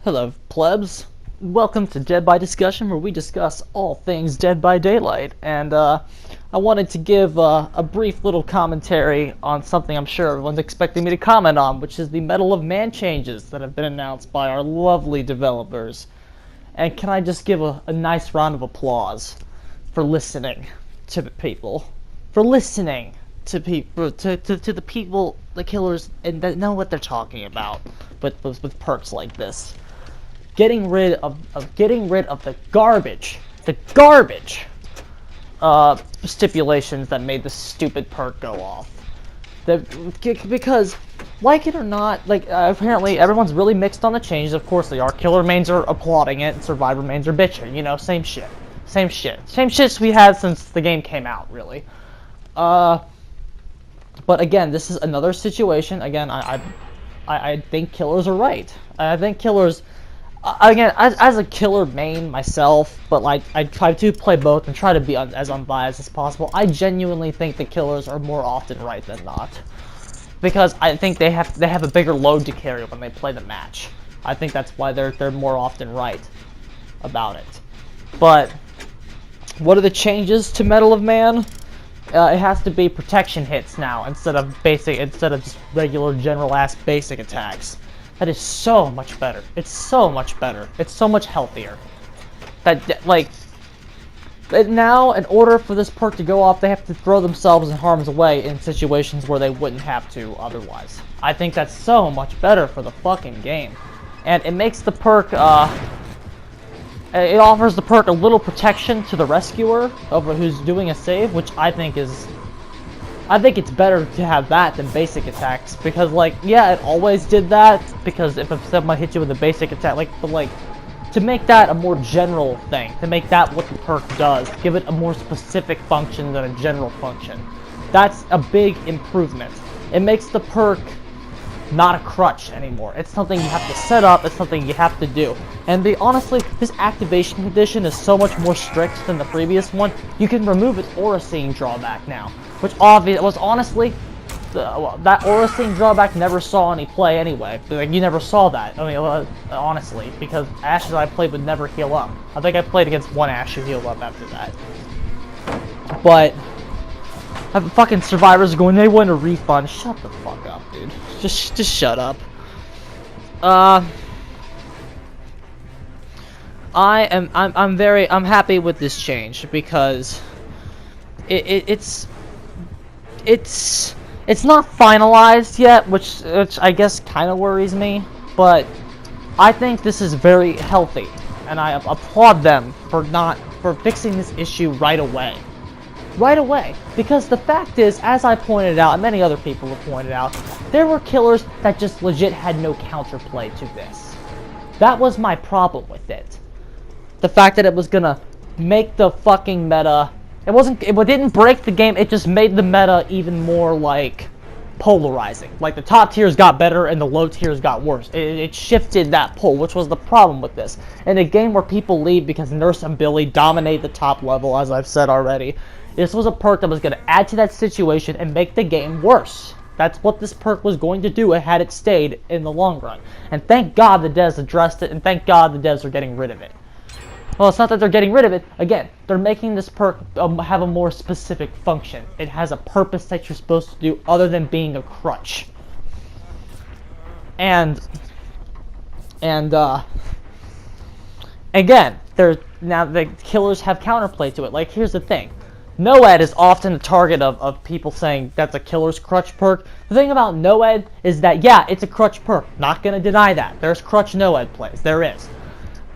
Hello, plebs. Welcome to Dead by Discussion, where we discuss all things Dead by Daylight. And I wanted to give a brief little commentary on something I'm sure everyone's expecting me to comment on, which is the Mettle of Man changes that have been announced by our lovely developers. And can I just give a nice round of applause for listening to the people, for listening to people, to the people, the killers, and that know what they're talking about with perks like this. Getting rid of the garbage stipulations that made the stupid perk go off. Because, like it or not, apparently everyone's really mixed on the changes. Of course they are. Killer mains are applauding it, and survivor mains are bitching. You know, same shit we had since the game came out, really. But again, this is another situation. Again, I think killers are right. I think killers. Again, as a killer main myself, but like I try to play both and try to be as unbiased as possible. I genuinely think the killers are more often right than not, because I think they have a bigger load to carry when they play the match. I think that's why they're more often right about it. But what are the changes to Mettle of Man? It has to be protection hits now instead of just regular general ass basic attacks. That is so much better. It's so much better. It's so much healthier. Now, in order for this perk to go off, they have to throw themselves in harm's way in situations where they wouldn't have to otherwise. I think that's so much better for the fucking game. And it makes the perk, it offers the perk a little protection to the rescuer over who's doing a save, which I think it's better to have that than basic attacks, because, yeah, it always did that, because if someone hits you with a basic attack, to make that a more general thing, to make that what the perk does, give it a more specific function than a general function. That's a big improvement. It makes the perk not a crutch anymore. It's something you have to set up, it's something you have to do. And honestly, this activation condition is so much more strict than the previous one. You can remove its aura seeing drawback now, which was honestly, that aura seeing drawback never saw any play anyway. You never saw that. I mean, honestly, because Ashes I played would never heal up. I think I played against one Ash who healed up after that. But fucking survivors going, they want a refund. Shut the fuck up, dude. Just shut up. I'm happy with this change, because it's not finalized yet, which I guess kind of worries me, but I think this is very healthy, and I applaud them for fixing this issue right away. Because the fact is, as I pointed out, and many other people have pointed out, there were killers that just legit had no counterplay to this. That was my problem with it. The fact that it was gonna make the fucking meta, it didn't break the game, it just made the meta even more, polarizing. The top tiers got better and the low tiers got worse. It shifted that pole, which was the problem with this. In a game where people leave because Nerfs and Billy dominate the top level, as I've said already, this was a perk that was going to add to that situation and make the game worse. That's what this perk was going to do had it stayed in the long run. And thank God the devs addressed it, and thank God the devs are getting rid of it. Well, it's not that they're getting rid of it. Again, they're making this perk have a more specific function. It has a purpose that you're supposed to do other than being a crutch. And again, now the killers have counterplay to it. Here's the thing. Noed is often a target of people saying that's a killer's crutch perk. The thing about Noed is that, yeah, it's a crutch perk. Not gonna deny that. There's crutch Noed plays. There is.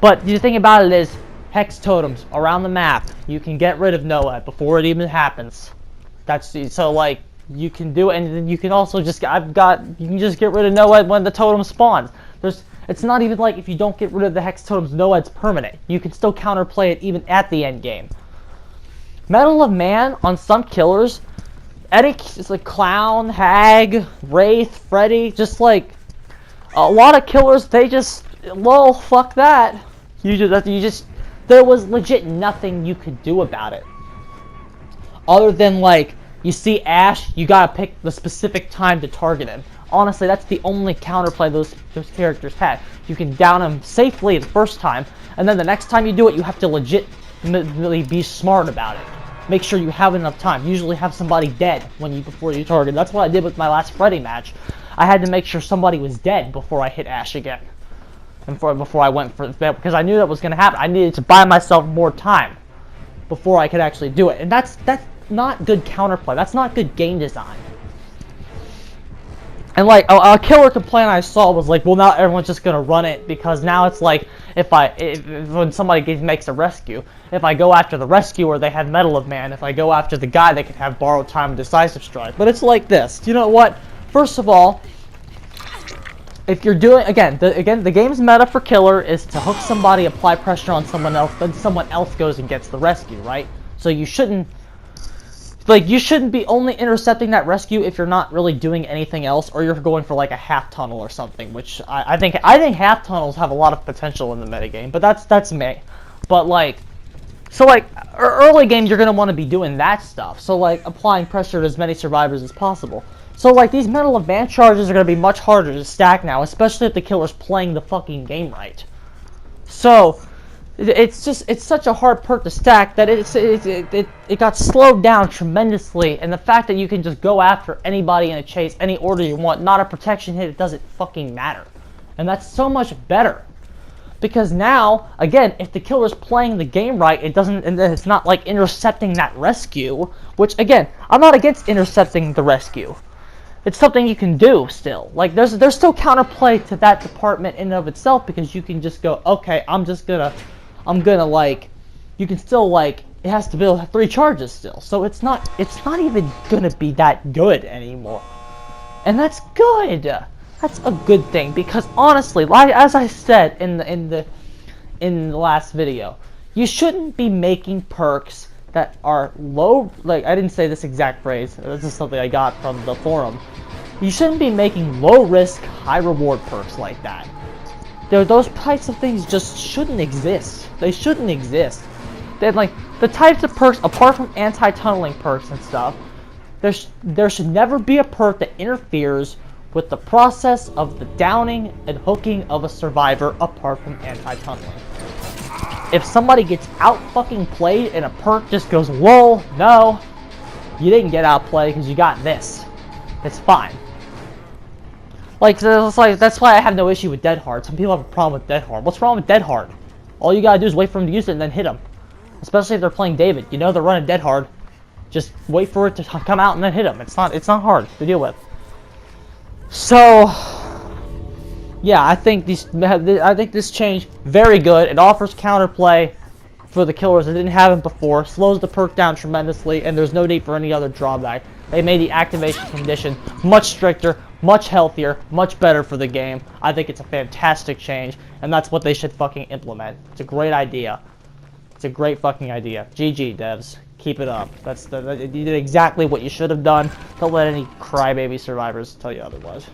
But the thing about it is, hex totems around the map, you can get rid of Noed before it even happens. So you can do it, and then you can also you can just get rid of Noed when the totem spawns. It's not even like if you don't get rid of the hex totems, Noed's permanent. You can still counterplay it even at the end game. Mettle of Man on some killers, it's Clown, Hag, Wraith, Freddy, just a lot of killers, they just, lol, fuck that. There was legit nothing you could do about it. Other than you see Ash, you gotta pick the specific time to target him. Honestly, that's the only counterplay those characters had. You can down them safely the first time, and then the next time you do it, you have to legitimately be smart about it. Make sure you have enough time. Usually have somebody dead before you target. That's what I did with my last Freddy match. I had to make sure somebody was dead before I hit Ash again. And before I went for that, because I knew that was going to happen. I needed to buy myself more time before I could actually do it. And that's not good counterplay. That's not good game design. And like a killer complaint I saw was like, well, now everyone's just gonna run it, because now it's like when somebody makes a rescue, if I go after the rescuer, they have Mettle of Man. If I go after the guy, they can have borrowed time and decisive strike. But it's like this. You know what? First of all, if you're doing the game's meta for killer is to hook somebody, apply pressure on someone else, then someone else goes and gets the rescue, right? So you shouldn't be only intercepting that rescue if you're not really doing anything else, or you're going for like a half tunnel or something, which I think half tunnels have a lot of potential in the metagame, but that's me. But early game you're gonna want to be doing that stuff. So like applying pressure to as many survivors as possible. So like these Mettle of Man charges are gonna be much harder to stack now, especially if the killer's playing the fucking game right. So it's such a hard perk to stack that it got slowed down tremendously, and the fact that you can just go after anybody in a chase, any order you want, not a protection hit, it doesn't fucking matter. And that's so much better. Because now, again, if the killer's playing the game right, it's not like intercepting that rescue, which again, I'm not against intercepting the rescue. It's something you can do still. Like there's still counterplay to that department in and of itself, because you can just go, okay, you can still it has to build 3 charges still. So it's not even gonna be that good anymore. And that's good. That's a good thing, because honestly, as I said in the last video, you shouldn't be making perks that are low. Like, I didn't say this exact phrase. This is something I got from the forum. You shouldn't be making low risk, high reward perks like that. Those types of things just shouldn't exist. They shouldn't exist. They're like the types of perks, apart from anti-tunneling perks and stuff, there should never be a perk that interferes with the process of the downing and hooking of a survivor apart from anti-tunneling. If somebody gets out-fucking-played and a perk just goes, lol, no, you didn't get outplayed because you got this. It's fine. That's why I have no issue with Dead Hard. Some people have a problem with Dead Hard. What's wrong with Dead Hard? All you gotta do is wait for him to use it and then hit him. Especially if they're playing David. You know they're running Dead Hard. Just wait for it to come out and then hit him. It's not hard to deal with. So, yeah, I think this change very good. It offers counterplay for the killers that didn't have it before, slows the perk down tremendously, and there's no need for any other drawback. They made the activation condition much stricter, much healthier, much better for the game. I think it's a fantastic change, and that's what they should fucking implement. It's a great idea. It's a great fucking idea. GG, devs. Keep it up. You did exactly what you should have done. Don't let any crybaby survivors tell you otherwise.